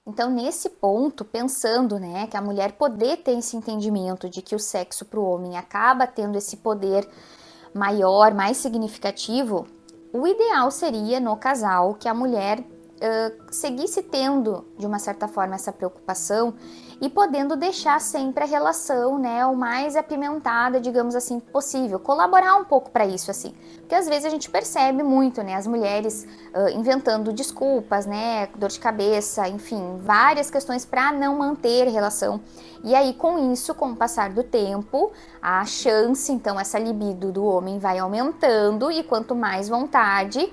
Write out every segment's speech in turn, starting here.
Então, nesse ponto, pensando, né, que a mulher poder ter esse entendimento de que o sexo para o homem acaba tendo esse poder maior, mais significativo, o ideal seria no casal que a mulher seguisse tendo, de uma certa forma, essa preocupação e podendo deixar sempre a relação, né, o mais apimentada, digamos assim, possível, colaborar um pouco para isso, assim, porque às vezes a gente percebe muito, né, as mulheres inventando desculpas, né, dor de cabeça, enfim, várias questões para não manter relação. E aí, com isso, com o passar do tempo, a chance, então, essa libido do homem vai aumentando e quanto mais vontade,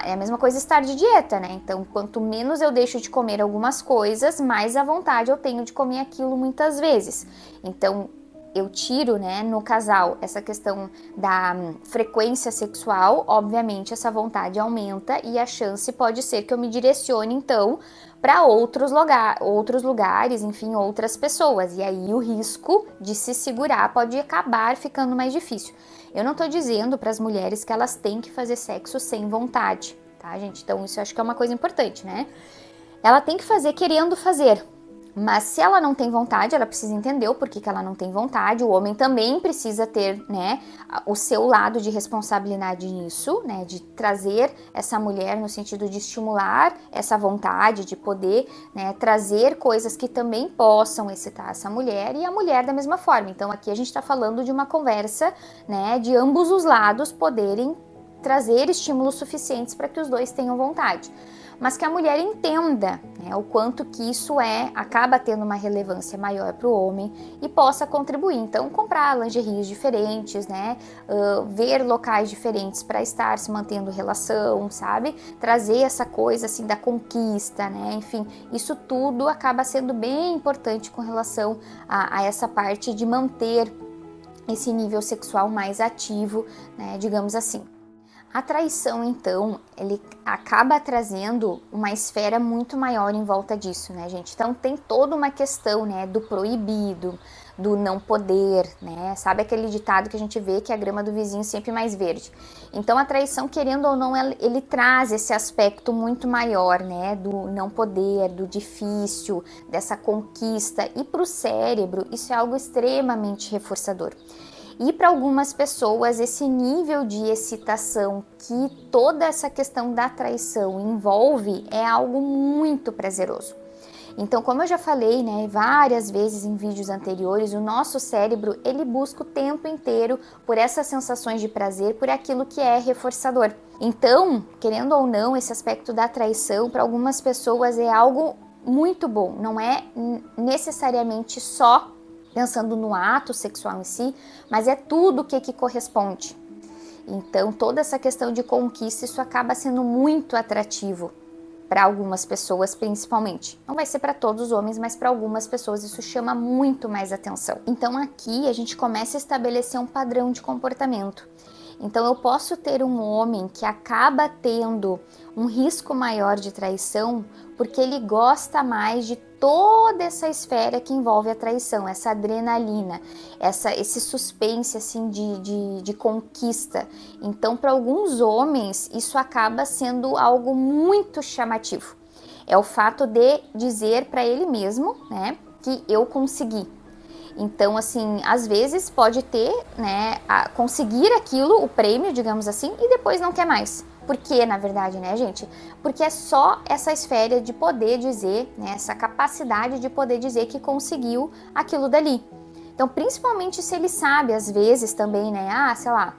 é a mesma coisa estar de dieta, né? Então, quanto menos eu deixo de comer algumas coisas, mais a vontade eu tenho de comer aquilo muitas vezes. Então, eu tiro, né, no casal essa questão da frequência sexual, obviamente essa vontade aumenta e a chance pode ser que eu me direcione, então, para outros lugares, enfim, outras pessoas. E aí o risco de se segurar pode acabar ficando mais difícil. Eu não tô dizendo para as mulheres que elas têm que fazer sexo sem vontade, tá, gente? Então isso eu acho que é uma coisa importante, né? Ela tem que fazer querendo fazer. Mas se ela não tem vontade, ela precisa entender o porquê que ela não tem vontade. O homem também precisa ter, né, o seu lado de responsabilidade nisso, né, de trazer essa mulher no sentido de estimular essa vontade, de poder, né, trazer coisas que também possam excitar essa mulher e a mulher da mesma forma. Então aqui a gente está falando de uma conversa, né, de ambos os lados poderem trazer estímulos suficientes para que os dois tenham vontade, mas que a mulher entenda, né, o quanto que isso acaba tendo uma relevância maior para o homem e possa contribuir. Então, comprar lingeries diferentes, né, ver locais diferentes para estar se mantendo relação, sabe? Trazer essa coisa assim da conquista, né? Enfim, isso tudo acaba sendo bem importante com relação a essa parte de manter esse nível sexual mais ativo, né, digamos assim. A traição, então, ele acaba trazendo uma esfera muito maior em volta disso, né, gente? Então tem toda uma questão, né, do proibido, do não poder, né? Sabe aquele ditado que a gente vê que a grama do vizinho sempre mais verde? Então a traição, querendo ou não, ele traz esse aspecto muito maior, né, do não poder, do difícil, dessa conquista. E para o cérebro, isso é algo extremamente reforçador. E para algumas pessoas, esse nível de excitação que toda essa questão da traição envolve é algo muito prazeroso. Então, como eu já falei, né, várias vezes em vídeos anteriores, o nosso cérebro, ele busca o tempo inteiro por essas sensações de prazer, por aquilo que é reforçador. Então, querendo ou não, esse aspecto da traição, para algumas pessoas é algo muito bom, não é necessariamente só pensando no ato sexual em si, mas é tudo o que corresponde. Então, toda essa questão de conquista, isso acaba sendo muito atrativo para algumas pessoas, principalmente. Não vai ser para todos os homens, mas para algumas pessoas isso chama muito mais atenção. Então, aqui a gente começa a estabelecer um padrão de comportamento. Então, eu posso ter um homem que acaba tendo um risco maior de traição porque ele gosta mais de toda essa esfera que envolve a traição, essa adrenalina, esse suspense assim de conquista. Então, para alguns homens, isso acaba sendo algo muito chamativo. É o fato de dizer para ele mesmo, né, que eu consegui. Então, assim, às vezes pode ter, né, conseguir aquilo, o prêmio, digamos assim, e depois não quer mais. Por que, na verdade, né, gente? Porque é só essa esfera de poder dizer, né, essa capacidade de poder dizer que conseguiu aquilo dali. Então, principalmente se ele sabe, às vezes também, né, sei lá,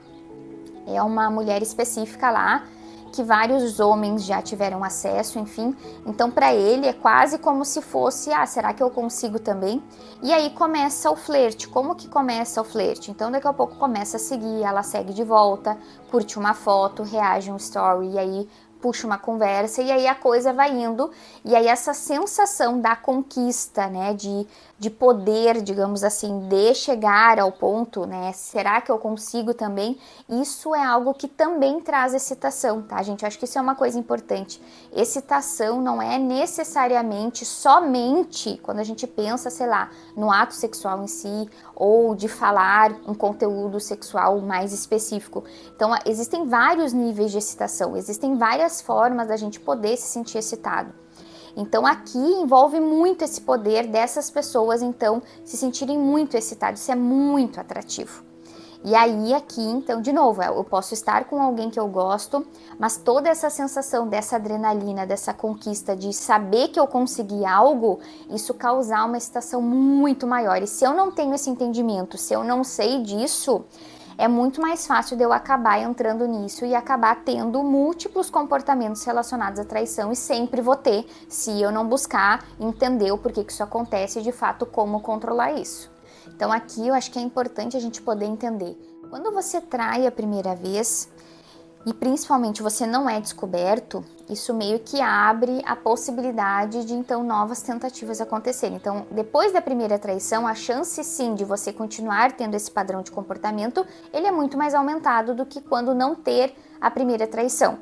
é uma mulher específica lá, que vários homens já tiveram acesso, enfim. Então, para ele é quase como se fosse, será que eu consigo também? E aí começa o flerte. Como que começa o flerte? Então, daqui a pouco começa a seguir, ela segue de volta, curte uma foto, reage um story, e aí puxa uma conversa, e aí a coisa vai indo, e aí essa sensação da conquista, né, de poder, digamos assim, de chegar ao ponto, né, será que eu consigo também? Isso é algo que também traz excitação, tá, gente? Eu acho que isso é uma coisa importante. Excitação não é necessariamente somente quando a gente pensa, sei lá, no ato sexual em si, ou de falar um conteúdo sexual mais específico. Então, existem vários níveis de excitação, existem várias formas da gente poder se sentir excitado. Então aqui envolve muito esse poder dessas pessoas, então, se sentirem muito excitadas, isso é muito atrativo. E aí aqui, então, de novo, eu posso estar com alguém que eu gosto, mas toda essa sensação dessa adrenalina, dessa conquista, de saber que eu consegui algo, isso causar uma excitação muito maior. E se eu não tenho esse entendimento, se eu não sei disso, é muito mais fácil de eu acabar entrando nisso e acabar tendo múltiplos comportamentos relacionados à traição, e sempre vou ter, se eu não buscar entender o porquê que isso acontece e de fato como controlar isso. Então aqui eu acho que é importante a gente poder entender. Quando você trai a primeira vez, e principalmente você não é descoberto, isso meio que abre a possibilidade de então novas tentativas acontecerem. Então, depois da primeira traição, a chance sim de você continuar tendo esse padrão de comportamento, ele é muito mais aumentado do que quando não ter a primeira traição.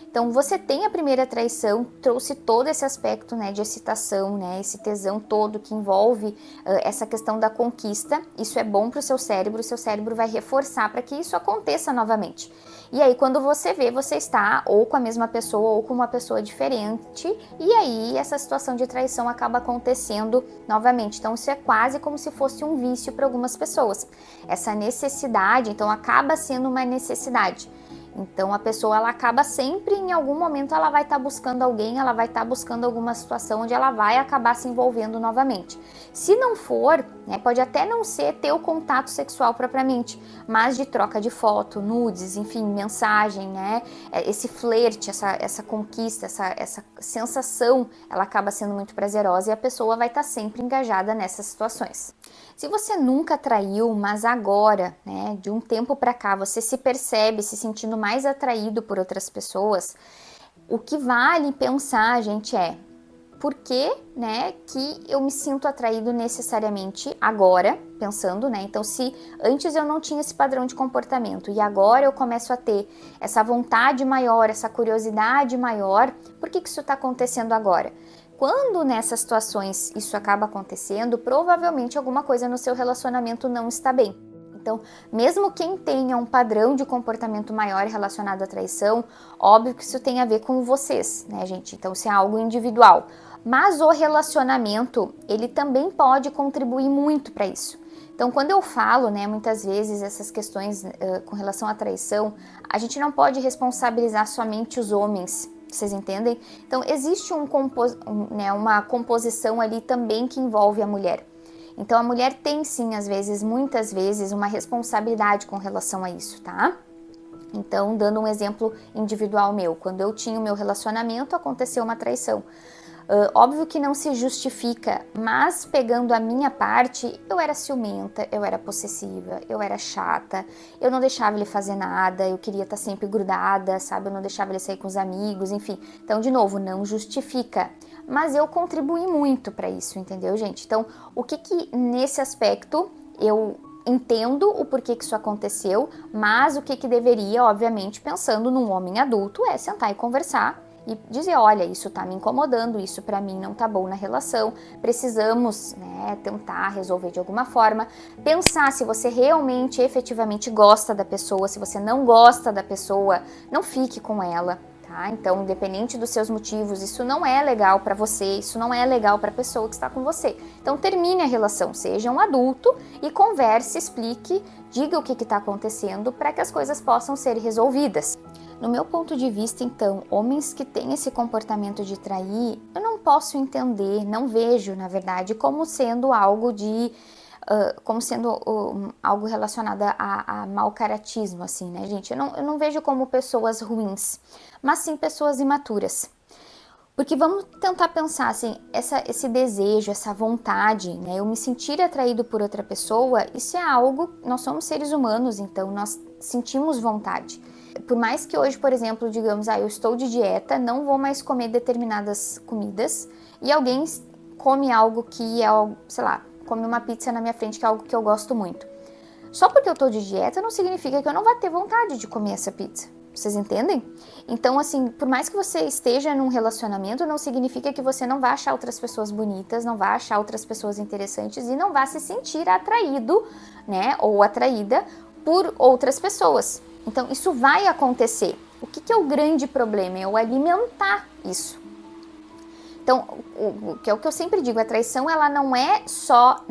Então, você tem a primeira traição, trouxe todo esse aspecto, né, de excitação, né, esse tesão todo que envolve essa questão da conquista. Isso é bom para o seu cérebro vai reforçar para que isso aconteça novamente. E aí, quando você vê, você está ou com a mesma pessoa ou com uma pessoa diferente, e aí essa situação de traição acaba acontecendo novamente. Então, isso é quase como se fosse um vício para algumas pessoas. Essa necessidade, então, acaba sendo uma necessidade. Então a pessoa ela acaba sempre, em algum momento ela vai estar buscando alguém, ela vai estar buscando alguma situação onde ela vai acabar se envolvendo novamente. Se não for, né, pode até não ser ter o contato sexual propriamente, mas de troca de foto, nudes, enfim, mensagem, né, esse flerte, essa conquista, essa sensação, ela acaba sendo muito prazerosa e a pessoa vai estar sempre engajada nessas situações. Se você nunca traiu, mas agora, né, de um tempo para cá, você se percebe se sentindo mais atraído por outras pessoas, o que vale pensar, gente, é por que, né, que eu me sinto atraído necessariamente agora, pensando, né, então se antes eu não tinha esse padrão de comportamento e agora eu começo a ter essa vontade maior, essa curiosidade maior, por que isso está acontecendo agora? Quando nessas situações isso acaba acontecendo, provavelmente alguma coisa no seu relacionamento não está bem. Então, mesmo quem tenha um padrão de comportamento maior relacionado à traição, óbvio que isso tem a ver com vocês, né, gente? Então, isso é algo individual. Mas o relacionamento, ele também pode contribuir muito para isso. Então, quando eu falo, né, muitas vezes essas questões com relação à traição, a gente não pode responsabilizar somente os homens. Vocês entendem? Então, existe uma composição ali também que envolve a mulher. Então, a mulher tem sim, às vezes, muitas vezes, uma responsabilidade com relação a isso, tá? Então, dando um exemplo individual meu, quando eu tinha o meu relacionamento, aconteceu uma traição. Óbvio que não se justifica, mas pegando a minha parte, eu era ciumenta, eu era possessiva, eu era chata, eu não deixava ele fazer nada, eu queria estar sempre grudada, sabe? Eu não deixava ele sair com os amigos, enfim. Então, de novo, não justifica, mas eu contribuí muito para isso, entendeu, gente? Então, o que nesse aspecto eu entendo o porquê que isso aconteceu, mas o que deveria, obviamente, pensando num homem adulto, é sentar e conversar e dizer, olha, isso tá me incomodando, isso para mim não tá bom na relação, precisamos, né, tentar resolver de alguma forma, pensar se você realmente, efetivamente gosta da pessoa, se você não gosta da pessoa, não fique com ela, tá? Então, independente dos seus motivos, isso não é legal para você, isso não é legal para a pessoa que está com você. Então, termine a relação, seja um adulto e converse, explique, diga o que está acontecendo para que as coisas possam ser resolvidas. No meu ponto de vista, então, homens que têm esse comportamento de trair, eu não posso entender, não vejo, na verdade, como sendo algo algo relacionado a mau caratismo, assim, né, gente? Eu não vejo como pessoas ruins, mas sim pessoas imaturas. Porque vamos tentar pensar, assim, esse desejo, essa vontade, né, eu me sentir atraído por outra pessoa, isso é algo, nós somos seres humanos, então nós sentimos vontade. Por mais que hoje, por exemplo, digamos, eu estou de dieta, não vou mais comer determinadas comidas, e alguém come algo que é, sei lá, come uma pizza na minha frente, que é algo que eu gosto muito. Só porque eu estou de dieta não significa que eu não vá ter vontade de comer essa pizza. Vocês entendem? Então, assim, por mais que você esteja num relacionamento, não significa que você não vai achar outras pessoas bonitas, não vai achar outras pessoas interessantes e não vai se sentir atraído, né, ou atraída por outras pessoas. Então, isso vai acontecer. O que é o grande problema? É o alimentar isso. Então, que é o que eu sempre digo, a traição ela não é só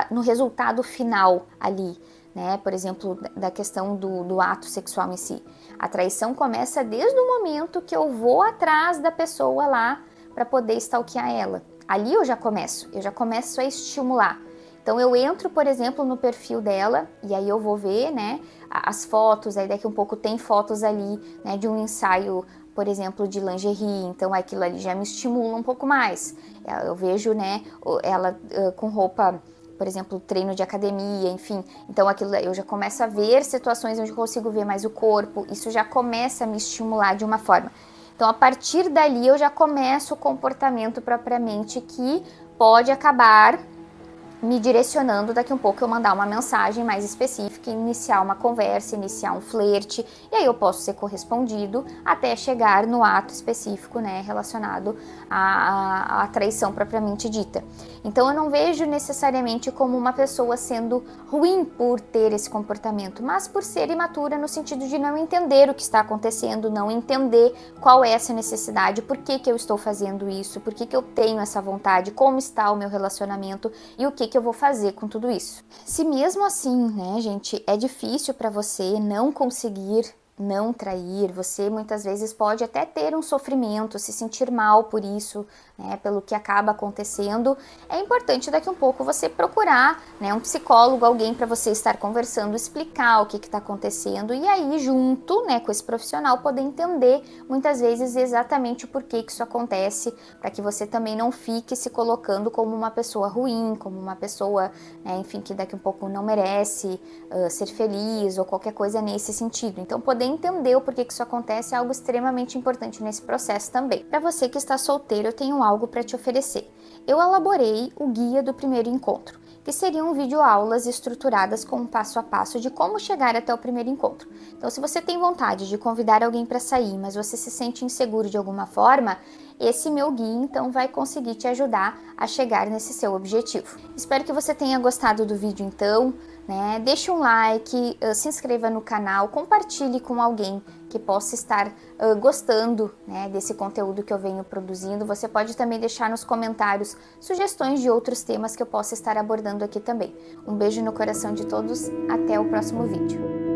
no resultado final ali, né? Por exemplo, da questão do ato sexual em si. A traição começa desde o momento que eu vou atrás da pessoa lá para poder stalkear ela. Ali eu já começo a estimular. Então eu entro, por exemplo, no perfil dela e aí eu vou ver, né, as fotos, aí daqui um pouco tem fotos ali, né, de um ensaio, por exemplo, de lingerie, então aquilo ali já me estimula um pouco mais. Eu vejo, né, ela com roupa, por exemplo, treino de academia, enfim. Então aquilo eu já começo a ver situações onde eu consigo ver mais o corpo, isso já começa a me estimular de uma forma. Então a partir dali eu já começo o comportamento propriamente que pode acabar me direcionando daqui um pouco eu mandar uma mensagem mais específica, iniciar uma conversa, iniciar um flerte, e aí eu posso ser correspondido até chegar no ato específico, né, relacionado à traição propriamente dita. Então eu não vejo necessariamente como uma pessoa sendo ruim por ter esse comportamento, mas por ser imatura no sentido de não entender o que está acontecendo, não entender qual é essa necessidade, por que eu estou fazendo isso, por que eu tenho essa vontade, como está o meu relacionamento e o que eu vou fazer com tudo isso. Se mesmo assim, né, gente, é difícil para você não conseguir não trair, você muitas vezes pode até ter um sofrimento, se sentir mal por isso, né, pelo que acaba acontecendo. É importante daqui um pouco você procurar, né, um psicólogo, alguém para você estar conversando, explicar o que está acontecendo e aí junto, né, com esse profissional poder entender muitas vezes exatamente o porquê que isso acontece, para que você também não fique se colocando como uma pessoa ruim, como uma pessoa, né, enfim, que daqui um pouco não merece ser feliz ou qualquer coisa nesse sentido. Então poder entender o porquê que isso acontece é algo extremamente importante nesse processo também. Para você que está solteiro, eu tenho algo para te oferecer. Eu elaborei o guia do primeiro encontro, que seriam videoaulas estruturadas com um passo a passo de como chegar até o primeiro encontro. Então, se você tem vontade de convidar alguém para sair, mas você se sente inseguro de alguma forma, esse meu guia então vai conseguir te ajudar a chegar nesse seu objetivo. Espero que você tenha gostado do vídeo então, né? Deixe um like, se inscreva no canal, compartilhe com alguém que possa estar gostando, né, desse conteúdo que eu venho produzindo. Você pode também deixar nos comentários sugestões de outros temas que eu possa estar abordando aqui também. Um beijo no coração de todos, até o próximo vídeo.